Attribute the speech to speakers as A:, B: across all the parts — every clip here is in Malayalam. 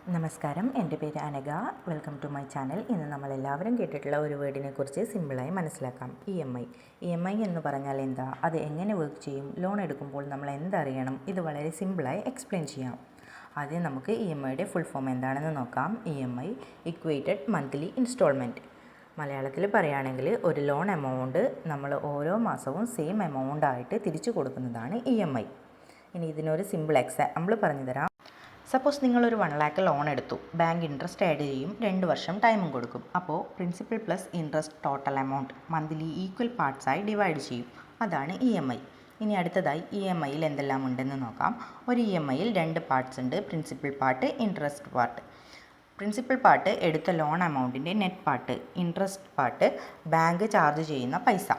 A: നമസ്കാരം, എൻ്റെ പേര് Anagha. Welcome to my channel. ഇന്ന് നമ്മളെല്ലാവരും കേട്ടിട്ടുള്ള ഒരു വേർഡിനെ കുറിച്ച് സിമ്പിളായി മനസ്സിലാക്കാം. ഇ എം ഐ എന്ന് പറഞ്ഞാൽ എന്താ, അത് എങ്ങനെ വർക്ക് ചെയ്യും, ലോൺ എടുക്കുമ്പോൾ നമ്മൾ എന്തറിയണം, ഇത് വളരെ സിമ്പിളായി എക്സ്പ്ലെയിൻ ചെയ്യാം. ആദ്യം നമുക്ക് ഇ എം ഐയുടെ ഫുൾ ഫോം എന്താണെന്ന് നോക്കാം. E M I equated monthly instalment. മലയാളത്തിൽ പറയുകയാണെങ്കിൽ ഒരു ലോൺ എമൗണ്ട് നമ്മൾ ഓരോ മാസവും സെയിം എമൗണ്ട് ആയിട്ട് തിരിച്ചു കൊടുക്കുന്നതാണ് ഇ എം ഐ. ഇനി ഇതിനൊരു സിമ്പിൾ എക്സാമ്പിൾ പറഞ്ഞു തരാം. സപ്പോസ് നിങ്ങളൊരു 1 lakh ലോൺ എടുത്തു. ബാങ്ക് ഇൻട്രസ്റ്റ് ആഡ് ചെയ്യും, 2 വർഷം ടൈമും കൊടുക്കും. അപ്പോൾ principal plus interest total amount monthly equal പാർട്സായി ഡിവൈഡ് ചെയ്യും. അതാണ് ഇ എം ഐ. ഇനി അടുത്തതായി ഇ എം ഐയിൽ എന്തെല്ലാം ഉണ്ടെന്ന് നോക്കാം. ഒരു ഇ എം ഐയിൽ 2 പാർട്സ് ഉണ്ട്, principal part, interest part. Principal part എടുത്ത ലോൺ എമൗണ്ടിൻ്റെ net part, interest part bank charge ചെയ്യുന്ന പൈസ.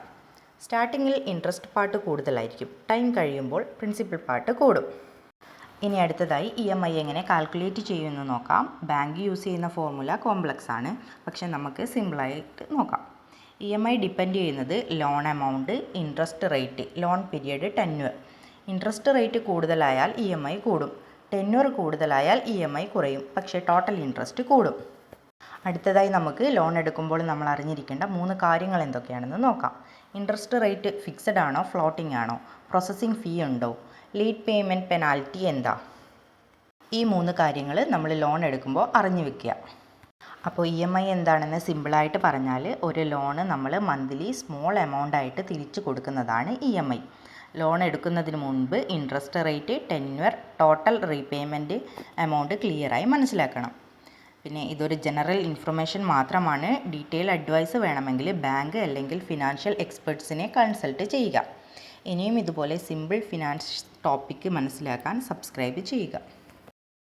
A: സ്റ്റാർട്ടിങ്ങിൽ ഇൻട്രസ്റ്റ് പാർട്ട് കൂടുതലായിരിക്കും, ടൈം കഴിയുമ്പോൾ പ്രിൻസിപ്പൽ പാർട്ട് കൂടും. ഇനി അടുത്തതായി ഇ എം ഐ എങ്ങനെ കാൽക്കുലേറ്റ് ചെയ്യുമെന്ന് നോക്കാം. ബാങ്ക് യൂസ് ചെയ്യുന്ന ഫോർമുല കോംപ്ലക്സ് ആണ്, പക്ഷെ നമുക്ക് സിമ്പിളായിട്ട് നോക്കാം. ഇ എം ഐ ഡിപ്പെൻഡ് ചെയ്യുന്നത് loan amount, interest rate, loan period, tenure. Interest rate കൂടുതലായാൽ ഇ എം ഐ കൂടും, ടെന്യൂർ കൂടുതലായാൽ ഇ എം ഐ കുറയും, പക്ഷേ ടോട്ടൽ ഇൻട്രസ്റ്റ് കൂടും. അടുത്തതായി നമുക്ക് ലോൺ എടുക്കുമ്പോൾ നമ്മൾ അറിഞ്ഞിരിക്കേണ്ട 3 കാര്യങ്ങൾ എന്തൊക്കെയാണെന്ന് നോക്കാം. ഇൻട്രസ്റ്റ് റേറ്റ് ഫിക്സഡ് ആണോ ഫ്ലോട്ടിംഗ് ആണോ, പ്രോസസ്സിംഗ് ഫീ ഉണ്ടോ, ലേറ്റ് പേയ്മെൻറ്റ് പെനാൽറ്റി എന്താ. ഈ 3 കാര്യങ്ങൾ നമ്മൾ ലോൺ എടുക്കുമ്പോൾ അറിഞ്ഞു വെക്കുക. അപ്പോൾ ഇ എം ഐ എന്താണെന്ന് സിമ്പിളായിട്ട് പറഞ്ഞാൽ, ഒരു ലോണ് നമ്മൾ മന്ത്ലി സ്മോൾ എമൗണ്ട് ആയിട്ട് തിരിച്ചു കൊടുക്കുന്നതാണ് ഇ എം ഐ. ലോൺ എടുക്കുന്നതിന് മുൻപ് interest rate, tenure, total repayment amount ക്ലിയറായി മനസ്സിലാക്കണം. പിന്നെ ഇതൊരു ജനറൽ ഇൻഫർമേഷൻ മാത്രമാണ്. ഡീറ്റെയിൽ അഡ്വൈസ് വേണമെങ്കിൽ ബാങ്ക് അല്ലെങ്കിൽ ഫിനാൻഷ്യൽ എക്സ്പെർട്സിനെ കൺസൾട്ട് ചെയ്യുക. ഇനിയും ഇതുപോലെ സിമ്പിൾ ഫിനാൻസ് ടോപ്പിക്ക് മനസ്സിലാക്കാൻ സബ്സ്ക്രൈബ് ചെയ്യുക.